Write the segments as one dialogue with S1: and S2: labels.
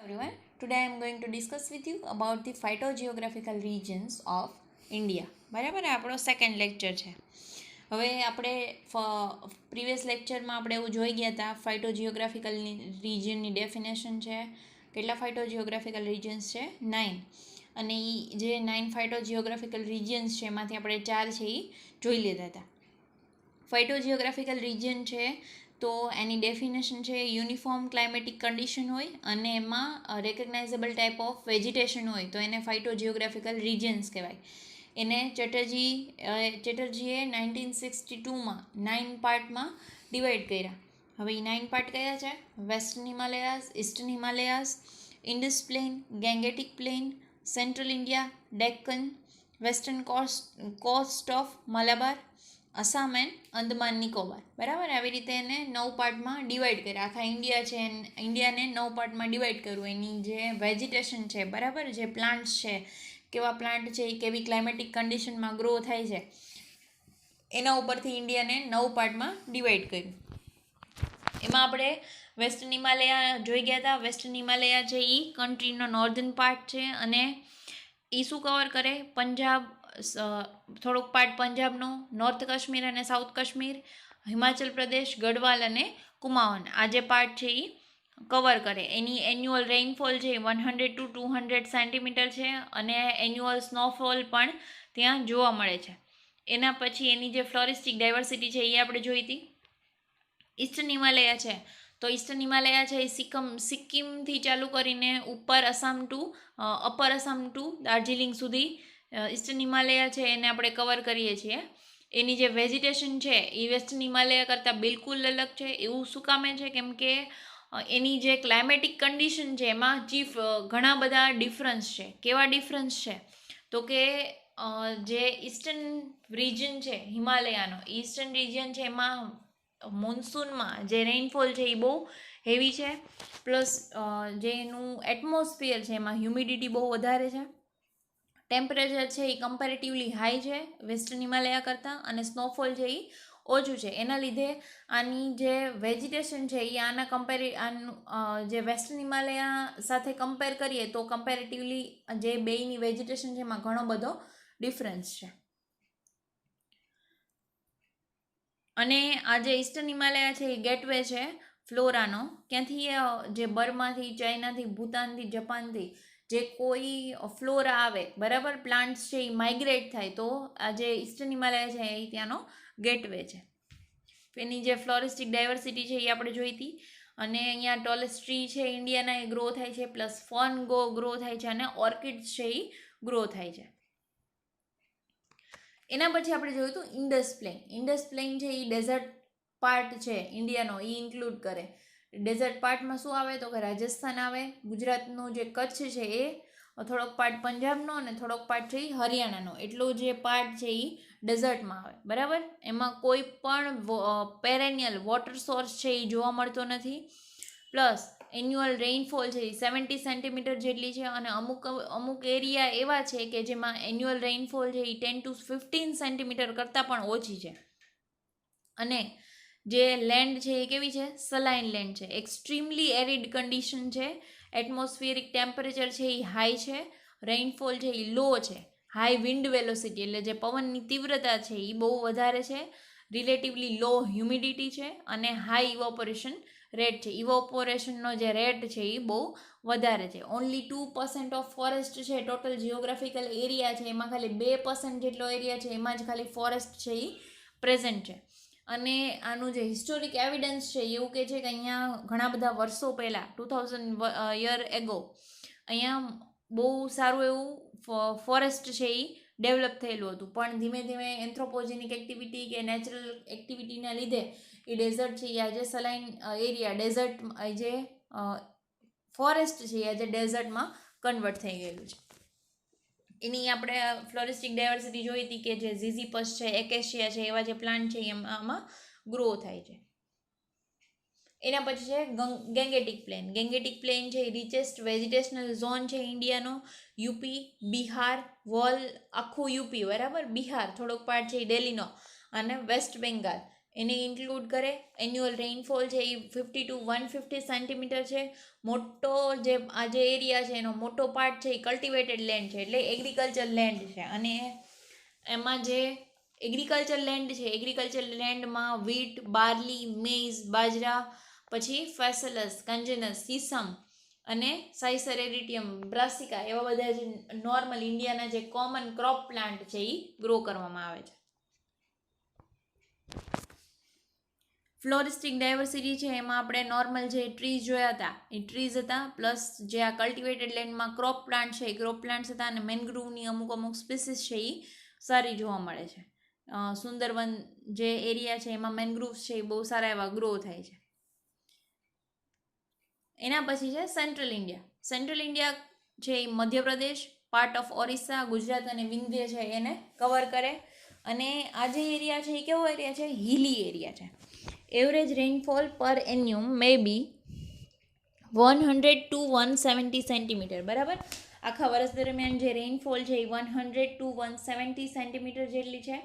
S1: everyone. Today I am going to discuss with you about the phytogeographical regions of India. બરાબર આપણો second lecture છે. હવે આપણે previous લેક્ચરમાં આપણે એવું જોઈ ગયા હતા ફાઇટોજિયોગ્રાફિકલ રિજનની ડેફિનેશન છે. કેટલા ફાઇટોજિયોગ્રાફિકલ રિજન્સ છે? 9. અને એ જે 9 ફાઇટોજિયોગ્રાફિકલ રિજન્સ છે એમાંથી આપણે 4 છે એ જોઈ લીધા હતા. ફાઇટોજિયોગ્રાફિકલ રિજન છે તો એની ડેફિનેશન છે યુનિફોર્મ ક્લાઇમેટિક કન્ડિશન હોય અને એમાં રેકગ્નાઇઝેબલ ટાઈપ ઓફ વેજીટેશન હોય તો એને ફાઇટોજિયોગ્રાફિકલ રિજન્સ કહેવાય. એને ચેટર્જીએ 1962માં 9 પાર્ટમાં ડિવાઈડ કર્યા. હવે એ 9 પાર્ટ કયા છે? Western Himalayas, eastern Himalayas, Indus plain, Gangetic plain, central India, Deccan, western coast of Malabar, Assam and Andaman Nicobar. બરાબર, આવી રીતે એને 9 પાર્ટમાં ડિવાઈડ કર્યા. આખા ઇન્ડિયા છે, ઇન્ડિયાને 9 પાર્ટમાં ડિવાઈડ કરવું. એની જે વેજીટેશન છે, બરાબર, જે પ્લાન્ટ્સ છે, કેવા પ્લાન્ટ છે, કેવી ક્લાઇમેટિક કન્ડિશનમાં ગ્રો થાય છે, એના ઉપરથી ઇન્ડિયાને 9 પાર્ટમાં ડિવાઈડ કર્યું. એમાં આપણે વેસ્ટર્ન હિમાલયા જોઈ ગયા હતા. વેસ્ટર્ન હિમાલયા છે એ કન્ટ્રીનો નોર્ધન પાર્ટ છે અને એ શું કવર કરે? પંજાબ, થોડોક પાર્ટ પંજાબનો, નોર્થ કાશ્મીર અને સાઉથ કાશ્મીર, હિમાચલ પ્રદેશ, ગઢવાલ અને કુમાઉન, આ જે પાર્ટ છે એ કવર કરે. એની એન્યુઅલ રેઇનફોલ છે 100 to 200 સેન્ટીમીટર છે અને એન્યુઅલ સ્નોફોલ પણ ત્યાં જોવા મળે છે. એના પછી એની જે ફ્લોરિસ્ટિક ડાયવર્સિટી છે એ આપણે જોઈ હતી. ઈસ્ટર્ન હિમાલયા છે તો ઈસ્ટર્ન હિમાલયા છે એ સિક્કિમથી ચાલુ કરીને ઉપર Assam to upper Assam to Darjeeling સુધી ઈસ્ટર્ન હિમાલયા છે એને આપણે કવર કરીએ છીએ. એની જે વેજીટેશન છે એ વેસ્ટર્ન હિમાલયા કરતાં બિલકુલ અલગ છે. એવું શું કામે છે? કેમ કે એની જે ક્લાઇમેટિક કન્ડિશન છે એમાં ઘણા બધા ડિફરન્સ છે. કેવા ડિફરન્સ છે? તો કે જે ઈસ્ટર્ન રિજન છે હિમાલયાનો, ઈસ્ટર્ન રિજન છે એમાં મોન્સૂનમાં જે રેઇનફોલ છે એ બહુ હેવી છે. પ્લસ જે એનું એટમોસ્ફિયર છે એમાં હ્યુમિડિટી બહુ વધારે છે. ટેમ્પરેચર છે એ કમ્પેરેટિવલી હાઈ છે વેસ્ટર્ન હિમાલયા કરતાં અને સ્નોફોલ છે એ ઓછું છે. એના લીધે આની જે વેજીટેશન છે એ આનું જે વેસ્ટર્ન હિમાલયા સાથે કમ્પેર કરીએ તો કમ્પેરેટિવલી જે બેયની વેજીટેશન છે એમાં ઘણો બધો ડિફરન્સ છે. અને આ જે ઈસ્ટર્ન હિમાલયા છે એ ગેટવે છે ફ્લોરાનો. ક્યાંથી? જે બર્માથી, ચાઇનાથી, ભૂતાનથી, જાપાનથી જે કોઈ ફ્લોરા આવે, બરાબર, પ્લાન્ટ્સ છે એ માઇગ્રેટ થાય તો આ જે ઈસ્ટર્ન હિમાલયા છે એ ત્યાંનો ગેટવે છે. એની જે ફ્લોરિસ્ટિક ડાયવર્સિટી છે એ આપણે જોઈ હતી. અને અહીંયા ટોલેસ્ટ ટ્રી છે ઇન્ડિયાના એ ગ્રો થાય છે, પ્લસ ફર્ન ગ્રો થાય છે અને ઓર્કિડ્સ છે એ ગ્રો થાય છે. એના પછી આપણે જોયું હતું ઇન્ડસ પ્લેન. ઇન્ડસ પ્લેન છે એ ડેઝર્ટ પાર્ટ છે ઇન્ડિયાનો, એ ઇન્ક્લુડ કરે. ડેઝર્ટ પાર્ટમાં શું આવે? તો કે રાજસ્થાન આવે, ગુજરાતનું જે કચ્છ છે એ, થોડોક પાર્ટ પંજાબનો અને થોડોક પાર્ટ છે એ હરિયાણાનો. એટલો જે પાર્ટ છે એ ડેઝર્ટમાં આવે, બરાબર. એમાં કોઈ પણ પેરેનિયલ વોટર સોર્સ છે એ જોવા મળતો નથી. પ્લસ એન્યુઅલ રેઇનફોલ છે એ 70 સેન્ટીમીટર જેટલી છે અને અમુક એરિયા એવા છે કે જેમાં એન્યુઅલ રેઇનફોલ છે એ 10 to 15 સેન્ટીમીટર કરતાં પણ ઓછી છે. અને જે લેન્ડ છે એ કેવી છે? સલાઇન લેન્ડ છે. એક્સ્ટ્રીમલી એરિડ કન્ડિશન છે. એટમોસ્ફિયરિક ટેમ્પરેચર છે એ હાઈ છે. રેઇનફોલ છે એ લો છે. હાઈ વિન્ડ વેલોસિટી એટલે જે પવનની તીવ્રતા છે એ બહુ વધારે છે. રિલેટિવલી લો હ્યુમિડિટી છે અને હાઈ ઇવોપોરેશન રેટ છે. ઇવોપોરેશનનો જે રેટ છે એ બહુ વધારે છે. ઓનલી 2% ઓફ ફોરેસ્ટ છે ટોટલ જિયોગ્રાફિકલ એરિયા છે એમાં ખાલી 2% જેટલો એરિયા છે એમાં જ ખાલી ફોરેસ્ટ છે એ પ્રેઝન્ટ છે. અને આનું જે હિસ્ટોરિક એવિડન્સ છે એવું કહે છે કે અહીંયા ઘણા બધા વર્ષો પહેલાં 2000 યર એગો અહીંયા બહુ સારું એવું ફોરેસ્ટ છે એ ડેવલપ થયેલું હતું. પણ ધીમે ધીમે એન્થ્રોપોજેનિક એક્ટિવિટી કે નેચરલ એક્ટિવિટીના લીધે એ ડેઝર્ટ છે એ આજે સલાઇન એરિયા ડેઝર્ટ જે ફોરેસ્ટ છે એ આજે ડેઝર્ટમાં કન્વર્ટ થઈ ગયેલું છે. એની આપણે ફ્લોરિસ્ટિક ડાયવર્સિટી જોઈ હતી કે જે ઝીઝીપસ છે, એકેશિયા છે, એવા જે પ્લાન્ટ છે એમાં ગ્રો થાય છે. એના પછી છે ગેંગેટિક પ્લેન. ગેંગેટિક પ્લેન છે એ રિચેસ્ટ વેજીટેશનલ ઝોન છે ઇન્ડિયાનો. યુપી, બિહાર, આખું યુપી, બરાબર, બિહાર થોડોક પાર્ટ છે એ દિલ્હીનો અને વેસ્ટ બેંગાલ એને ઇન્ક્લુડ કરે. એન્યુઅલ રેઇનફોલ છે એ 50 to 150 સેન્ટીમીટર છે. મોટો જે આ જે એરિયા છે એનો મોટો પાર્ટ છે એ કલ્ટિવેટેડ લેન્ડ છે, એટલે એગ્રીકલ્ચર લેન્ડ છે. અને એમાં જે એગ્રીકલ્ચર લેન્ડ છે, એગ્રીકલ્ચર લેન્ડમાં વીટ, બાર્લી, મેઇઝ, બાજરા, પછી ફેસલસ, કંજનસ, સીસમ અને સાઇસર એરિટિયમ, બ્રાસિકા એવા બધા જે નોર્મલ ઇન્ડિયાના જે કોમન ક્રોપ પ્લાન્ટ છે એ ગ્રો કરવામાં આવે છે. ફ્લોરિસ્ટિક ડાયવર્સિટી છે એમાં આપણે નોર્મલ જે ટ્રીઝ જોયા હતા એ ટ્રીઝ હતા, પ્લસ જે આ કલ્ટિવેટેડ લેન્ડમાં ક્રોપ પ્લાન્ટ છે એ ક્રોપ પ્લાન્ટ્સ હતા, અને મેનગ્રુવની અમુક સ્પીસીસ છે એ સારી જોવા મળે છે. સુંદરવન જે એરિયા છે એમાં મેનગ્રુવ્સ છે એ બહુ સારા એવા ગ્રો થાય છે. એના પછી છે સેન્ટ્રલ ઇન્ડિયા. સેન્ટ્રલ ઇન્ડિયા છે એ મધ્યપ્રદેશ, પાર્ટ ઓફ ઓરિસ્સા, ગુજરાત અને વિંધ્ય છે એને કવર કરે. અને આ જે એરિયા છે એ કેવો એરિયા છે? હિલી એરિયા છે. એવરેજ રેઇનફોલ પર એન્યુમ મે બી 100 to 170 સેન્ટીમીટર, બરાબર. આખા વર્ષ દરમિયાન જે રેઇનફોલ છે એ 100 to 170 સેન્ટીમીટર જેટલી છે.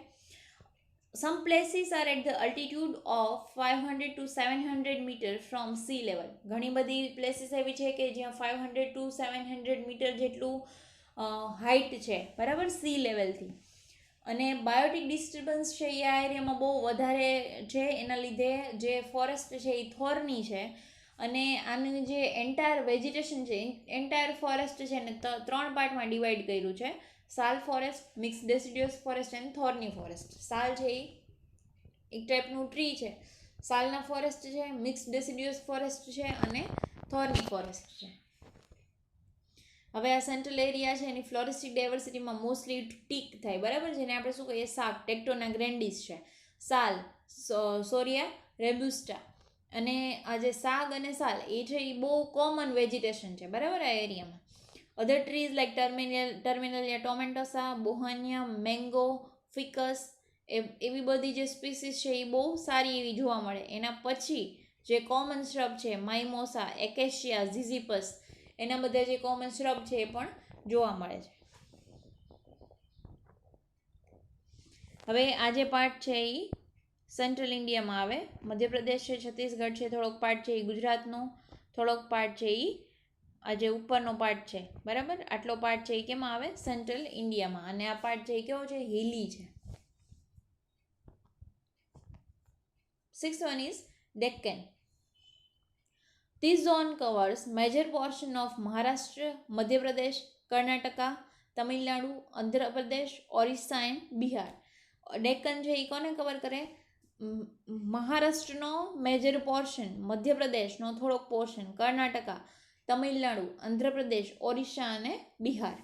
S1: Some places are at the altitude of 500 to 700 meter from sea level. ઘણી બધી પ્લેસીસ એવી છે કે જ્યાં 500 to 700 મીટર જેટલું હાઇટ છે, બરાબર, સી લેવલથી. અને બાયોટિક ડિસ્ટર્બન્સ છે એ આ એરિયામાં બહુ વધારે છે. એના લીધે જે ફોરેસ્ટ છે એ થોરની છે. અને આનું જે એન્ટાયર વેજીટેશન છે, એન્ટાયર ફોરેસ્ટ છે એને 3 પાર્ટમાં ડિવાઈડ કર્યું છે: sal forest, mix deciduous forest and thorny forest. Sal છે એ એક ટાઈપનું ટ્રી છે, સાલના ફોરેસ્ટ છે, મિક્સ ડેસિડ્યુઅસ ફોરેસ્ટ છે અને થોર્ની ફોરેસ્ટ છે. હવે આ સેન્ટ્રલ એરિયા છે એની ફ્લોરિસ્ટિક ડાયવર્સિટીમાં મોસ્ટલી ટીક થાય, બરાબર, જેને આપણે શું કહીએ? સાગ, ટેક્ટોના ગ્રેન્ડિસ છે, સાલ, સોરિયા, રેબ્યુસ્ટા. અને આ જે સાગ અને સાલ એ છે એ બહુ કોમન વેજીટેશન છે, બરાબર, આ એરિયામાં. અધર ટ્રીઝ લાઈક ટર્મિનલિયા ટોમેન્ટોસા, બોહાનિયા, મેંગો, ફિકસ એવી બધી જે સ્પીસીસ છે એ બહુ સારી એવી જોવા મળે. એના પછી જે કોમન શ્રબ છે, માઇમોસા, એકેશિયા, ઝીઝીપસ, એના બધા જે કોમન શ્રબ છે એ પણ જોવા મળે છે. હવે આ જે પાર્ટ છે એ સેન્ટ્રલ ઇન્ડિયામાં આવે. મધ્યપ્રદેશ છે, છત્તીસગઢ છે, થોડોક પાર્ટ છે એ ગુજરાતનો, થોડોક પાર્ટ છે એ આ જે ઉપરનો પાર્ટ છે, બરાબર, આટલો પાર્ટ છે એ કેમાં આવે? સેન્ટ્રલ ઇન્ડિયામાં. અને આ પાર્ટ છે એ કેવો છે? હિલી છે. 6th one is Deccan. This zone covers major portion of Maharashtra, Madhya Pradesh, Karnataka, Tamil Nadu, Andhra Pradesh, Orissa and Bihar. Deccan છે એ કોને કવર કરે? મહારાષ્ટ્રનો મેજર પોર્શન, મધ્યપ્રદેશનો થોડોક પોર્શન, કર્ણાટકા, તમિલનાડુ, આંધ્રપ્રદેશ, ઓરિસ્સા અને બિહાર.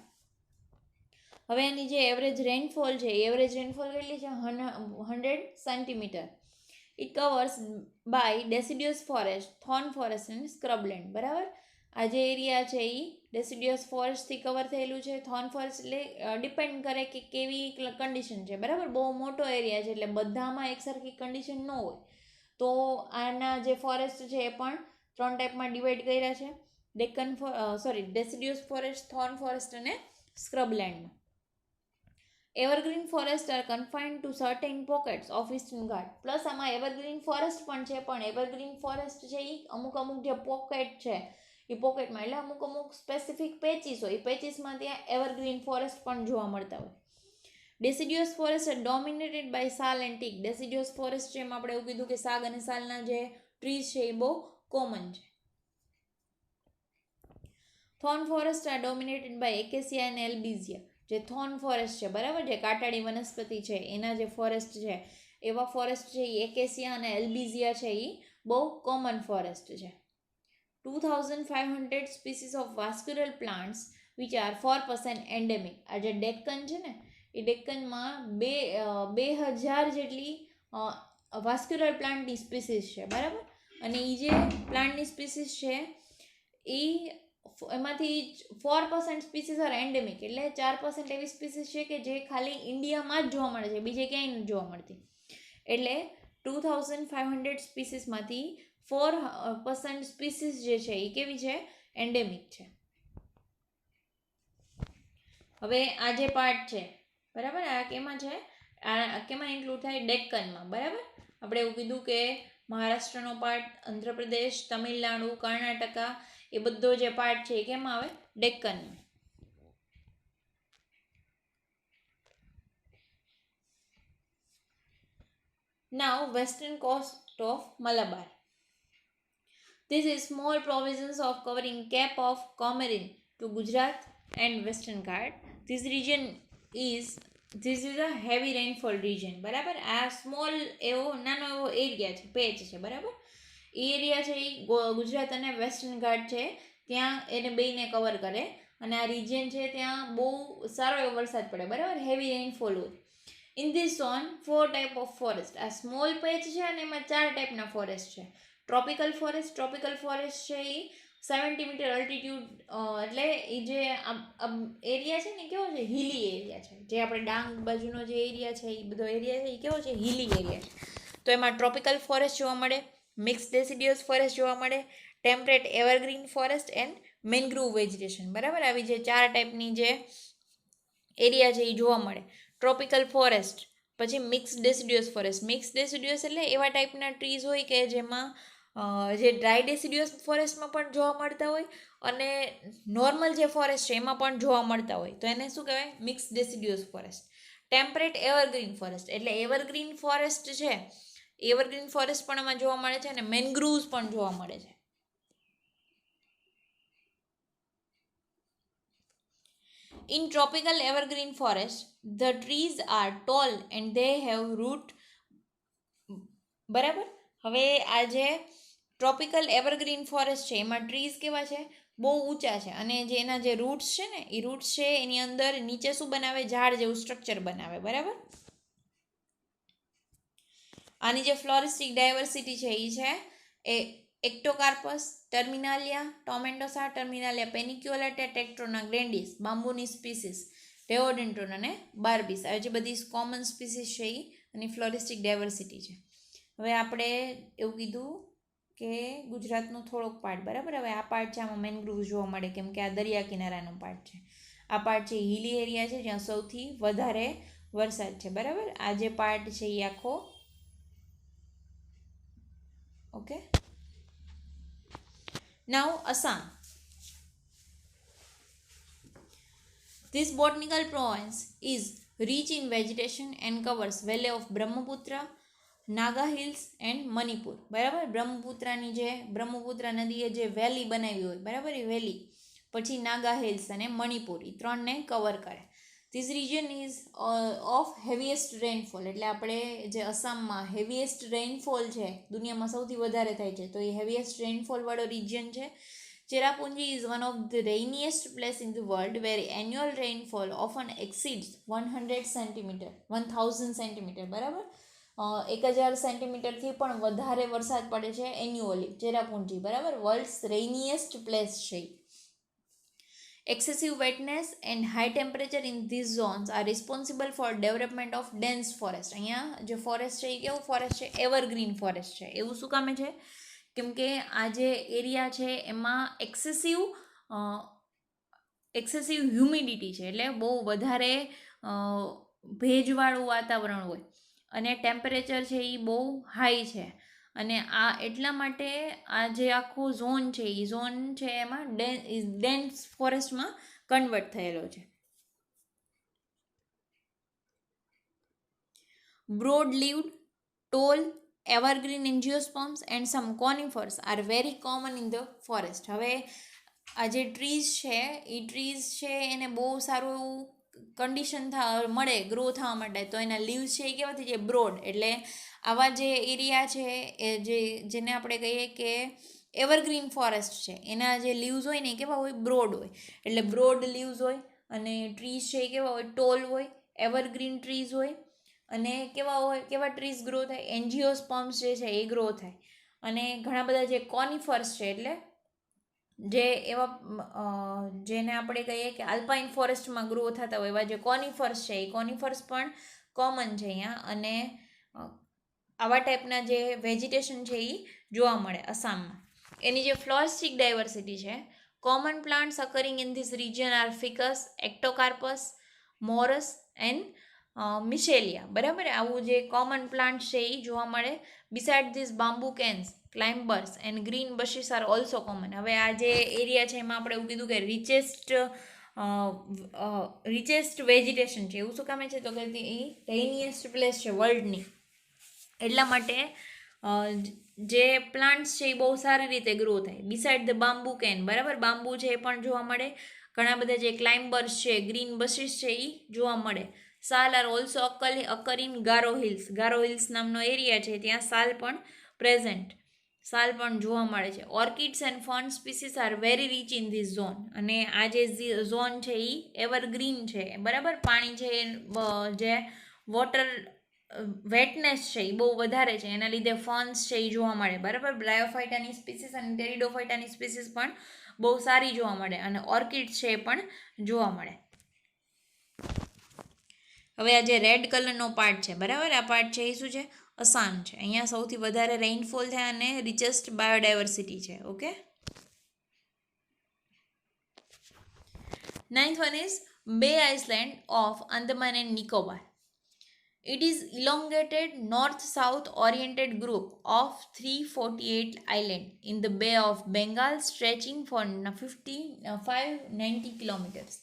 S1: હવે એની જે એવરેજ રેઇનફોલ છે, એવરેજ રેઇનફોલ કેટલી છે? 100 centimetre. It covers by deciduous forest, thorn forest and scrubland, બરાબર. આ જે એરિયા છે એ ડેસિડ્યુઅસ ફોરેસ્ટથી કવર થયેલું છે. થોર્ન ફોરેસ્ટ એટલે ડિપેન્ડ કરે કે કેવી કન્ડિશન છે, બરાબર. બહુ મોટો એરિયા છે એટલે બધામાં એકસરખી કન્ડિશન ન હોય. તો આના જે ફોરેસ્ટ છે એ પણ 3 ટાઈપમાં ડિવાઈડ કર્યા છે: ડેસિડ્યુઅસ ફોરેસ્ટ, થોર્ન ફોરેસ્ટ અને scrubland. Evergreen forest are confined to certain pockets of eastern Ghat. Plus આમાં એવરગ્રીન ફોરેસ્ટ પણ છે, પણ એવરગ્રીન ફોરેસ્ટ છે એ અમુક જે પોકેટ છે એ પોકેટમાં, એટલે અમુક સ્પેસિફિક પેચીસ હોય, એ પેચીસમાં ત્યાં એવરગ્રીન ફોરેસ્ટ પણ જોવા મળતા હોય. ડેસિડ્યુઅસ ફોરેસ્ટ આર ડોમિનેટેડ બાય સાલ એન્ડ ટીક. ડેસિડ્યુઅસ ફોરેસ્ટ છે એમાં આપણે એવું કીધું કે સાગ અને સાલના જે ટ્રીઝ છે એ બહુ કોમન છે. Thorn forest R dominated by એકેસિયા અને એલ્બિઝિયા. જે થોર્ન ફોરેસ્ટ છે, બરાબર, જે કાંટાળી વનસ્પતિ છે એના જે ફોરેસ્ટ છે એવા ફોરેસ્ટ છે એ એકેસિયા અને એલ્બિઝિયા છે એ બહુ કોમન ફોરેસ્ટ છે. 2500 species of vascular plants which are 4% endemic. આ જે ડેક્કન છે ને એ ડેક્કનમાં 2000 જેટલી વાસ્ક્યુલર પ્લાન્ટની સ્પીસીસ છે, બરાબર. અને એ જે પ્લાન્ટની સ્પીસીસ છે એ એમાંથી 4% સ્પીસીસ આર એન્ડેમિક, એટલે 4% એવી સ્પીસીસ છે કે જે ખાલી ઇન્ડિયામાં જ જોવા મળે છે, બીજે ક્યાંય નથી જોવા મળતી. એટલે 2500 સ્પીસીસમાંથી 4% સ્પીસીસ જે છે એ કેવી છે? એન્ડેમિક છે. હવે આ જે પાર્ટ છે, બરાબર, આ કેમાં છે? આ કેમાં ઇન્ક્લુડ થાય? ડેક્કનમાં, બરાબર. આપણે એવું કીધું કે મહારાષ્ટ્રનો પાર્ટ, આંધ્રપ્રદેશ, તમિલનાડુ, કર્ણાટકા એ બધો જે પાર્ટ છે એ કેમાં આવે? ડેક્કનમાં. Now, western coast of Malabar. This is small provinces of covering Cape of Comorin to Gujarat and Western Ghat. This region this is a heavy rainfall region. બરાબર, આ સ્મોલ એવો નાનો એવો એરિયા છે, પેચ છે. બરાબર, એ એરિયા છે એ ગુજરાત અને વેસ્ટર્ન ઘાટ છે ત્યાં એને બેયને કવર કરે, અને આ રિજિયન છે ત્યાં બહુ સારો એવો વરસાદ પડે. બરાબર, હેવી રેનફોલ હોય. In this zone 4 type of forest. આ સ્મોલ પેચ છે અને એમાં 4 ટાઈપના ફોરેસ્ટ છે. ટ્રોપિકલ ફોરેસ્ટ છે એ 70 મીટર અલ્ટિટ્યુડ, એટલે એ જે એરિયા છે ને કેવો છે? હિલી એરિયા છે. જે આપણે ડાંગ બાજુનો જે એરિયા છે એ બધો એરિયા છે એ કેવો છે? હિલી એરિયા છે. તો એમાં ટ્રોપિકલ ફોરેસ્ટ જોવા મળે, મિક્સ ડેસિડિયસ ફોરેસ્ટ જોવા મળે, temperate evergreen forest and mangrove vegetation. બરાબર, આવી જે 4 ટાઈપની જે એરિયા છે એ જોવા મળે. ટ્રોપિકલ ફોરેસ્ટ, પછી મિક્સ ડેસિડિયસ એટલે એવા ટાઈપના ટ્રીઝ હોય કે જેમાં જે ડ્રાય ડેસિડિયસ ફોરેસ્ટમાં પણ જોવા મળતા હોય અને નોર્મલ જે ફોરેસ્ટ છે એમાં પણ જોવા મળતા હોય, તો એને શું કહેવાય? Mix deciduous forest. Temperate evergreen forest એટલે એવરગ્રીન ફોરેસ્ટ છે, એવરગ્રીન ફોરેસ્ટ પણ એમાં જોવા મળે છે, અને મેનગ્રુવ્સ પણ જોવા મળે છે. In tropical evergreen forest, the trees are tall and they have root. બરાબર, હવે આ જે ટ્રોપિકલ એવરગ્રીન ફોરેસ્ટ છે એમાં ટ્રીઝ કેવા છે? બહુ ઊંચા છે, અને જે એના જે રૂટ્સ છે ને એ રૂટ્સ છે એની અંદર નીચે શું બનાવે? ઝાડ જેવું સ્ટ્રક્ચર બનાવે. બરાબર, આની જે ફ્લોરિસ્ટિક ડાયવર્સિટી છે એ છે એ એક્ટોકાર્પસ, ટર્મિનાલિયા ટોમેન્ડોસા, ટર્મિનાલિયા પેનિક્યુલેટા, ટેક્ટ્રોના ગ્રેન્ડિસ, બાંબુની સ્પીસીસ, રેઓડેન્ડ્રોન અને બાર્બિસ. આ જે બધી કોમન સ્પીસીસ છે એ અને ફ્લોરિસ્ટિક ડાયવર્સિટી છે. હવે આપણે એવું કીધું કે ગુજરાતનો થોડોક પાર્ટ. બરાબર, હવે આ પાર્ટ છે આમાં મેનગ્રુવ જોવા મળે કેમ કે આ દરિયા કિનારાનો પાર્ટ છે. આ પાર્ટ છે હિલી એરિયા છે જ્યાં સૌથી વધારે વરસાદ છે. બરાબર, આ જે પાર્ટ છે એ આખો okay. Now Assam. This botanical province is rich in vegetation and covers valley of Brahmaputra, Naga hills and Manipur. બરાબર, બ્રહ્મપુત્રાની જે બ્રહ્મપુત્રા નદીએ જે વેલી બનાવી હોય, બરાબર, એ વેલી, પછી નાગા હિલ્સ અને મણિપુર, એ ત્રણને કવર કરે. This region ease of heaviest rainfall, એટલે આપણે જે આસામમાં હેવીએસ્ટ રેનફોલ છે, દુનિયામાં સૌથી વધારે થાય છે, તો એ હેવીએસ્ટ રેનફોલવાળો રિજિયન છે. Cherrapunji is one of the rainiest places in the world where annual rainfall often exceeds 100 centimeter, 1000 centimeter. બરાબર, 1000 સેન્ટીમીટરથી પણ વધારે વરસાદ પડે છે એન્યુઅલી ચેરાપુંજી. બરાબર, વર્લ્ડ્સ રેનિએસ્ટ પ્લેસ છે. Excessive wetness and high temperature in these zones are responsible for development of dense forest. અહીંયા જે ફોરેસ્ટ છે એ કેવું ફોરેસ્ટ છે? એવરગ્રીન ફોરેસ્ટ છે. એવું શું કામે છે? કેમ કે આ જે એરિયા છે એમાં એક્સેસિવ હ્યુમિડિટી છે, એટલે બહુ વધારે ભેજવાળું વાતાવરણ હોય, અને ટેમ્પરેચર છે એ બહુ હાઈ છે, અને આ એટલા માટે આ જે આખો ઝોન છે એ ઝોન છે એમાં ડેન્સ ફોરેસ્ટમાં કન્વર્ટ થયેલો છે. Broad leaved, tall, evergreen angiosperms and some conifers are very common in the forest. હવે આ જે ટ્રીઝ છે એ ટ્રીઝ છે એને બહુ સારું એવું કન્ડિશન મળે ગ્રો થવા માટે, તો એના લીવ્સ છે એ કેવા થઈ જાય? બ્રોડ. એટલે આવા જે એરિયા છે એ જેને આપણે કહીએ કે એવરગ્રીન ફોરેસ્ટ છે, એના જે લીવ્સ હોય ને એ કેવા હોય? બ્રોડ હોય. એટલે બ્રોડ લીવ્સ હોય, અને ટ્રીઝ છે એ કેવા હોય? ટોલ હોય, એવરગ્રીન ટ્રીઝ હોય, અને કેવા ટ્રીઝ ગ્રો થાય? એન્જિયોસ્પર્મ્સ જે છે એ ગ્રો થાય. અને ઘણા બધા જે કોનિફર્સ છે, એટલે જે એવા જેને આપણે કહીએ કે આલ્પાઇન ફોરેસ્ટમાં ગ્રો થતા હોય એવા જે કોનિફર્સ છે, એ કોનિફર્સ પણ કોમન છે અહીંયા, અને આવા ટાઈપના જે વેજીટેશન છે એ જોવા મળે આસામમાં. એની જે ફ્લોરિસ્ટિક ડાયવર્સિટી છે, common plants occurring in this region are ficus, artocarpus, morus and michelia, બરાબર. આવું જે કોમન પ્લાન્ટ છે એ જોવા મળે. Beside this bamboo canes, climbers and green bushes are also common. હવે આ જે એરિયા છે એમાં આપણે એવું કીધું કે રિચેસ્ટ વેજીટેશન છે. એવું શું કામે છે તો કે એ રેનિએસ્ટ પ્લેસ છે વર્લ્ડની, એટલા માટે જે પ્લાન્ટ્સ છે એ બહુ સારી રીતે ગ્રો થાય. બિસાઇડ ધ બામ્બુ કેન, બરાબર, બામ્બુ છે એ પણ જોવા મળે. ઘણા બધા જે ક્લાઇમ્બર્સ છે, ગ્રીન બશીસ છે એ જોવા મળે. સાલ are also અકર in Garo hills. Garo hills નામનો એરિયા છે, ત્યાં સાલ પણ પ્રેઝન્ટ, સાલ પણ જોવા મળે છે. Orchids and fern species are very rich in this zone. અને આ જે ઝોન છે એ એવરગ્રીન છે, બરાબર. પાણી છે જે વોટર વેટનેસ છે એ બહુ વધારે છે, એના લીધે ફર્ન્સ છે એ જોવા મળે, બરાબર. બ્રાયોફાઇટાની સ્પીસીસ અને ટેરિડોફાઇટાની સ્પીસીસ પણ બહુ સારી જોવા મળે. અને ઓર્કિડ છે એ પણ જોવા મળે. હવે આ જે રેડ કલરનો પાર્ટ છે, બરાબર, આ પાર્ટ છે એ શું છે? અસામ છે. અહીંયા સૌથી વધારે રેઇનફોલ થાય અને રિચેસ્ટ બાયોડાયવર્સિટી છે. Okay, 9th one is Bay Island of Andaman and Nicobar. It is elongated north-south oriented group of 348 islands in the Bay of Bengal stretching for 590 kilometers.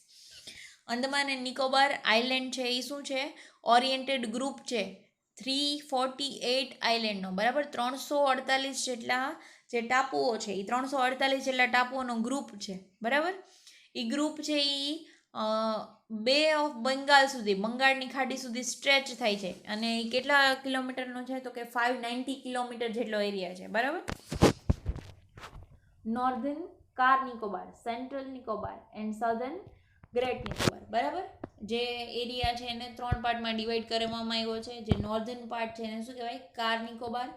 S1: Andaman and Nicobar island છે એ શું છે? Oriented group છે 348 આઇલેન્ડનો, બરાબર. 348 જેટલા જે ટાપુઓ છે એ 348 જેટલા ટાપુઓનો ગ્રુપ છે, બરાબર. એ ગ્રુપ છે એ બે ઓફ બંગાળ સુધી, બંગાળની ખાડી સુધી સ્ટ્રેચ થાય છે. અને એ કેટલા કિલોમીટરનો છે તો કે 590 કિલોમીટર જેટલો એરિયા છે, બરાબર. Northern car Nicobar, central Nicobar and southern great Nicobar, બરાબર. જે એરિયા છે એને 3 પાર્ટમાં ડિવાઈડ કરવામાં આવ્યો છે. જે નોર્ધન પાર્ટ છે એને શું કહેવાય? કાર નિકોબાર.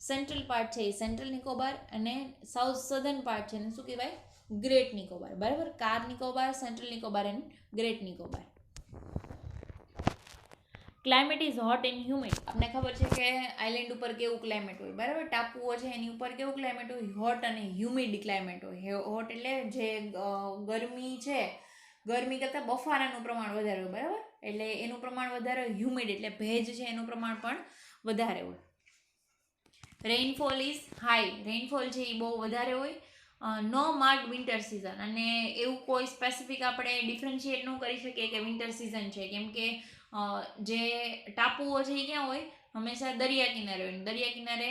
S1: સેન્ટ્રલ પાર્ટ છે એ સેન્ટ્રલ નિકોબાર. અને સાઉથ સધર્ન પાર્ટ છે એને શું કહેવાય? ગ્રેટ નિકોબાર, બરાબર. Car Nicobar, central Nicobar and great Nicobar. Climate is hot and humid. આપણે ખબર છે કે આઇલેન્ડ ઉપર કેવું ક્લાઇમેટ હોય, બરાબર. ટાપુઓ છે એની ઉપર કેવું ક્લાઇમેટ હોય? હોટ અને હ્યુમિડ ક્લાઇમેટ હોય. હોટ એટલે જે ગરમી છે, ગરમી કરતાં બફારાનું પ્રમાણ વધારે હોય, બરાબર. એટલે એનું પ્રમાણ વધારે હોય. હ્યુમિડ એટલે ભેજ છે એનું પ્રમાણ પણ વધારે હોય. Rainfall is high. રેઇનફોલ છે એ બહુ વધારે હોય. નો માર્ક વિન્ટર સિઝન. અને એવું કોઈ સ્પેસિફિક આપણે ડિફરન્શિએટ ન કરી શકીએ કે વિન્ટર સિઝન છે, કેમ કે જે ટાપુઓ છે એ ક્યાં હોય? હંમેશા દરિયા કિનારે હોય. દરિયા કિનારે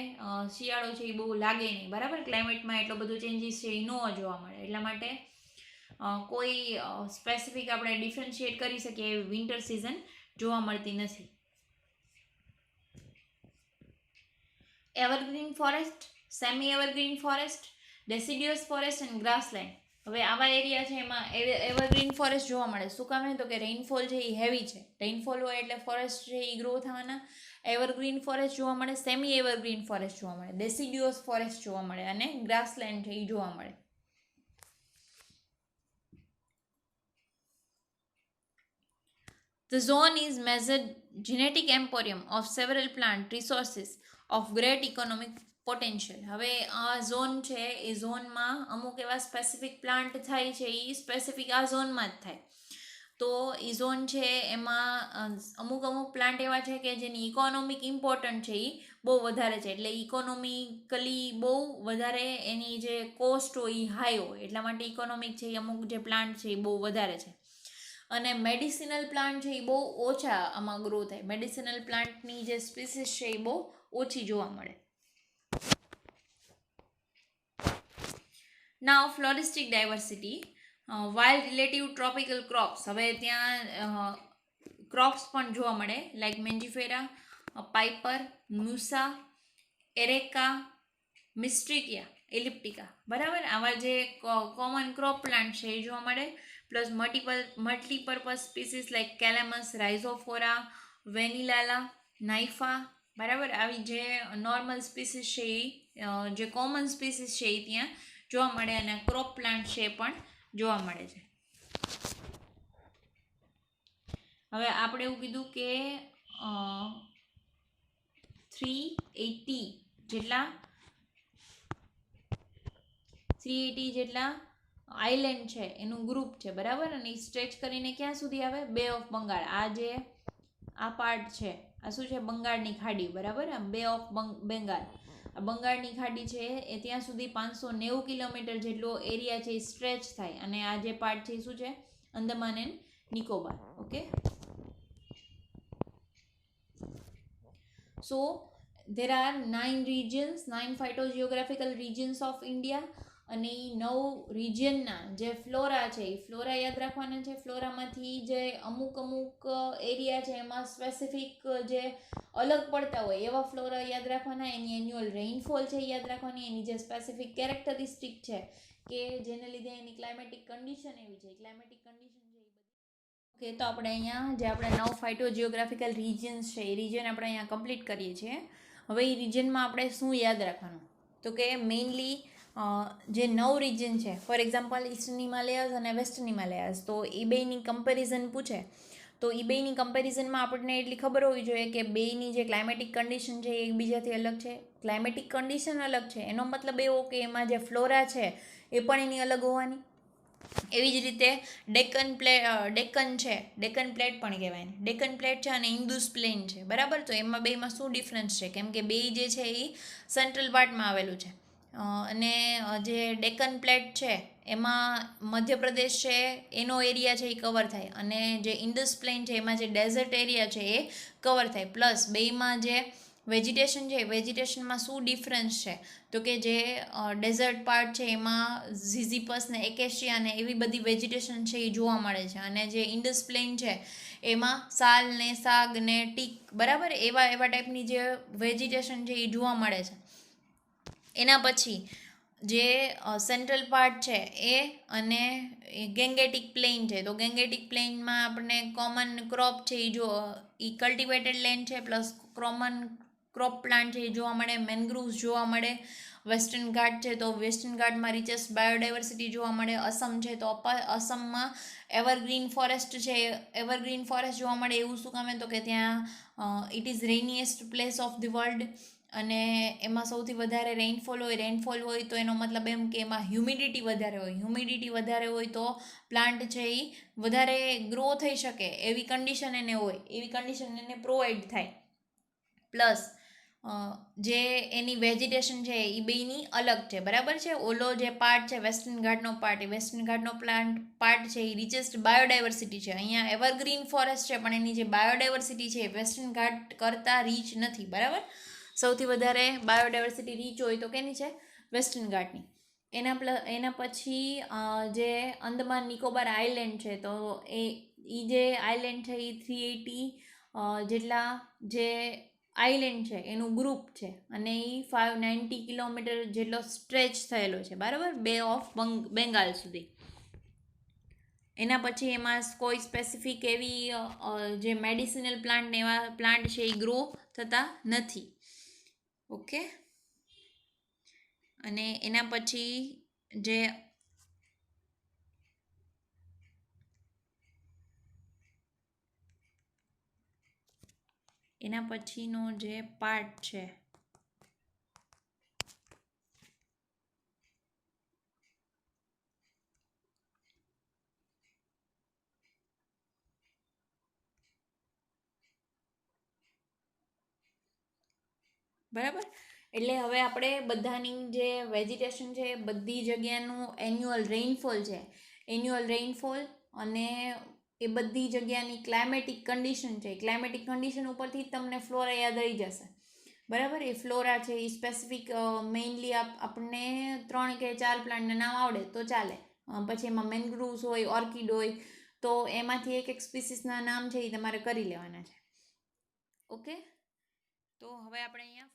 S1: શિયાળો છે એ બહુ લાગે નહીં, બરાબર. ક્લાઇમેટમાં એટલો બધો ચેન્જીસ છે એ ન જોવા મળે. એટલા માટે કોઈ સ્પેસિફિક આપણે ડિફરન્શિએટ કરી શકીએ એવી વિન્ટર સિઝન જોવા મળતી નથી. Evergreen forest, semi evergreen forest, deciduous forest and grassland. હવે આવા એરિયા છે એમાં એવરગ્રીન ફોરેસ્ટ જોવા મળે. શું કામ? તો કે રેઇનફોલ છે એ હેવી છે. રેઇનફોલ હોય એટલે ફોરેસ્ટ છે એ ગ્રો થવાના. એવરગ્રીન ફોરેસ્ટ જોવા મળે, સેમી એવરગ્રીન ફોરેસ્ટ જોવા મળે, ડેસિડિયસ ફોરેસ્ટ જોવા મળે અને ગ્રાસલેન્ડ છે એ જોવા મળે. The zone is measured genetic emporium of several plant resources of great economic potential. હવે આ ઝોન છે એ ઝોનમાં અમુક એવા સ્પેસિફિક પ્લાન્ટ થાય છે એ સ્પેસિફિક આ ઝોનમાં જ થાય. તો એ ઝોન છે એમાં અમુક પ્લાન્ટ એવા છે કે જેની ઇકોનોમિક ઇમ્પોર્ટન્ટ છે એ બહુ વધારે છે. એટલે ઇકોનોમિકલી બહુ વધારે એની જે કોસ્ટ હોય એ હાઈ હોય. એટલા માટે ઇકોનોમિક છે એ અમુક જે પ્લાન્ટ છે એ બહુ વધારે છે. અને મેડિસિનલ પ્લાન્ટ છે એ બહુ ઓછા આમાં ગ્રો થાય. મેડિસિનલ પ્લાન્ટની જે સ્પીસીસ છે એ બહુ ઓછી જોવા મળે. Now floristic diversity, wild relative tropical crops. હવે ત્યાં ક્રોપ્સ પણ જોવા મળે like Mangifera, Piper, Musa, Areca, Myristica, elliptica, બરાબર. આવા જે કોમન ક્રોપ પ્લાન્ટ છે એ જોવા મળે. પ્લસ મલ્ટીપર્પઝ સ્પીસીસ લાઈક કેલેમસ, રાઇઝોફોરા, વેનિલાલા, નાઇફા, બરાબર. આવી જે નોર્મલ સ્પીસીસ છે એ જે કોમન સ્પીસીસ છે એ ત્યાં જોવા મળે. અને ક્રોપ પ્લાન્ટ છે એ પણ જોવા મળે છે. હવે આપણે એવું કીધું કે 380 જેટલા આઇલેન્ડ છે એનું ગ્રુપ છે, બરાબર. અને સ્ટ્રેચ કરીને ક્યાં સુધી આવે? બે ઓફ બંગાળ. આ જે આ પાર્ટ છે, આ શું છે, બંગાળની ખાડી, બરાબર, આ બે ઓફ બેંગાલ, આ બંગાળની ખાડી છે એ ત્યાં સુધી 590 કિલોમીટર જેટલો એરિયા છે એ સ્ટ્રેચ થાય, અને આ જે પાર્ટ છે એ શું છે, Andaman and Nicobar. Okay, so there are 9 phytogeographical regions of India, અને એ 9 રિજિયનના જે ફ્લોરા છે એ ફ્લોરા યાદ રાખવાના છે. ફ્લોરામાંથી જે અમુક એરિયા છે એમાં સ્પેસિફિક જે અલગ પડતા હોય એવા ફ્લોરા યાદ રાખવાના, એની એન્યુઅલ રેઇનફોલ છે યાદ રાખવાની, એની જે સ્પેસિફિક કેરેક્ટરિસ્ટિક છે કે જેને લીધે એની ક્લાઇમેટિક કન્ડિશન એવી છે, ક્લાઇમેટિક કન્ડિશન છે એ બધી. ઓકે, તો આપણે અહીંયા જે આપણે 9 ફાઇટોજિયોગ્રાફિકલ રિજિયન્સ છે એ રિજિયન આપણે અહીંયા કમ્પ્લીટ કરીએ છીએ. હવે એ રિજિયનમાં આપણે શું યાદ રાખવાનું, તો કે મેઇનલી જે 9 રિજિયન છે, ફોર એક્ઝામ્પલ ઈસ્ટર્ન હિમાલયાઝ અને વેસ્ટર્ન હિમાલયાઝ, તો એ બેની કમ્પેરિઝન પૂછે તો એ બેની કમ્પેરિઝનમાં આપણને એટલી ખબર હોવી જોઈએ કે બેની જે ક્લાઇમેટિક કન્ડિશન છે એ એકબીજાથી અલગ છે. ક્લાઇમેટિક કન્ડિશન અલગ છે એનો મતલબ એવો કે એમાં જે ફ્લોરા છે એ પણ એની અલગ હોવાની. એવી જ રીતે ડેકન છે, ડેકન પ્લેટ પણ કહેવાય ને, ડેકન પ્લેટ છે અને ઇન્દુસ પ્લેન છે, બરાબર. તો એમાં બેમાં શું ડિફરન્સ છે, કેમ કે બે જે છે એ સેન્ટ્રલ પાર્ટમાં આવેલું છે, અને જે ડેકન પ્લેટ છે એમાં મધ્યપ્રદેશ છે એનો એરિયા છે એ કવર થાય, અને જે ઇન્ડસ પ્લેન છે એમાં જે ડેઝર્ટ એરિયા છે એ કવર થાય. પ્લસ બેમાં જે વેજીટેશન છે, વેજીટેશનમાં શું ડિફરન્સ છે, તો કે જે ડેઝર્ટ પાર્ટ છે એમાં ઝીઝીપસ ને એકેશિયા ને એવી બધી વેજીટેશન છે એ જોવા મળે છે, અને જે ઇન્ડસ પ્લેન છે એમાં સાલ ને સાગ ને ટીક, બરાબર, એવા ટાઈપની જે વેજીટેશન છે એ જોવા મળે છે. એના પછી જે સેન્ટ્રલ પાર્ટ છે એ અને ગેંગેટિક પ્લેન છે, તો ગેંગેટિક પ્લેનમાં આપણને કોમન ક્રોપ છે એ કલ્ટિવેટેડ લેન્ડ છે, પ્લસ કોમન ક્રોપ પ્લાન્ટ છે એ જોવા મળે, મેનગ્રુવ્સ જોવા મળે. વેસ્ટર્ન ઘાટ છે તો વેસ્ટર્ન ઘાટમાં રિચેસ્ટ બાયોડાયવર્સિટી જોવા મળે. અસમ છે તો અસમમાં એવરગ્રીન ફોરેસ્ટ છે, એવરગ્રીન ફોરેસ્ટ જોવા મળે. એવું શું કામે, તો કે ત્યાં it is rainiest place of the world, અને એમાં સૌથી વધારે રેઇનફોલ હોય તો એનો મતલબ એમ કે એમાં હ્યુમિડિટી વધારે હોય તો પ્લાન્ટ છે એ વધારે ગ્રો થઈ શકે એવી કન્ડિશન એને હોય, એવી કન્ડિશન એને પ્રોવાઈડ થાય. પ્લસ જે એની વેજીટેશન છે એ બેની અલગ છે, બરાબર છે. ઓલો જે પાર્ટ છે વેસ્ટર્ન ઘાટનો પાર્ટ, એ વેસ્ટર્ન ઘાટનો પાર્ટ છે એ રિચેસ્ટ બાયોડાયવર્સિટી છે. અહીંયા એવરગ્રીન ફોરેસ્ટ છે પણ એની જે બાયોડાયવર્સિટી છે એ વેસ્ટર્ન ઘાટ કરતાં રીચ નથી, બરાબર. સૌથી વધારે બાયોડાયવર્સિટી રીચ હોય તો કેની છે, વેસ્ટર્ન ઘાટની. એના પછી જે અંદમાન નિકોબાર આઇલેન્ડ છે, તો એ જે આઇલેન્ડ છે એ 380 જેટલા જે આઇલેન્ડ છે એનું ગ્રુપ છે, અને એ 590 કિલોમીટર જેટલો સ્ટ્રેચ થયેલો છે, બરાબર, બે ઓફ બેંગાલ સુધી. એના પછી એમાં કોઈ સ્પેસિફિક એવી જે મેડિસિનલ પ્લાન્ટ ને એવા પ્લાન્ટ છે એ ગ્રો થતા નથી. ઓકે, અને એના પછી જે એના પછીનો જે પાર્ટ છે બરાબર. એટલે હવે આપણે બધાની જે વેજીટેશન છે બધી જગ્યાનું એન્યુઅલ રેઇનફોલ અને એ બધી જગ્યાની ક્લાઇમેટિક કન્ડિશન છે, ક્લાઇમેટિક કન્ડિશન ઉપરથી તમને ફ્લોરા યાદ રહી જશે, બરાબર. એ ફ્લોરા છે એ સ્પેસિફિક મેઇનલી આપણને 3 કે 4 પ્લાન્ટના નામ આવડે તો ચાલે. પછી એમાં મેનગ્રુવ્સ હોય, ઓર્કિડ હોય, તો એમાંથી એક સ્પીસીસના નામ છે એ તમારે કરી લેવાના છે. ઓકે, તો હવે આપણે અહીંયા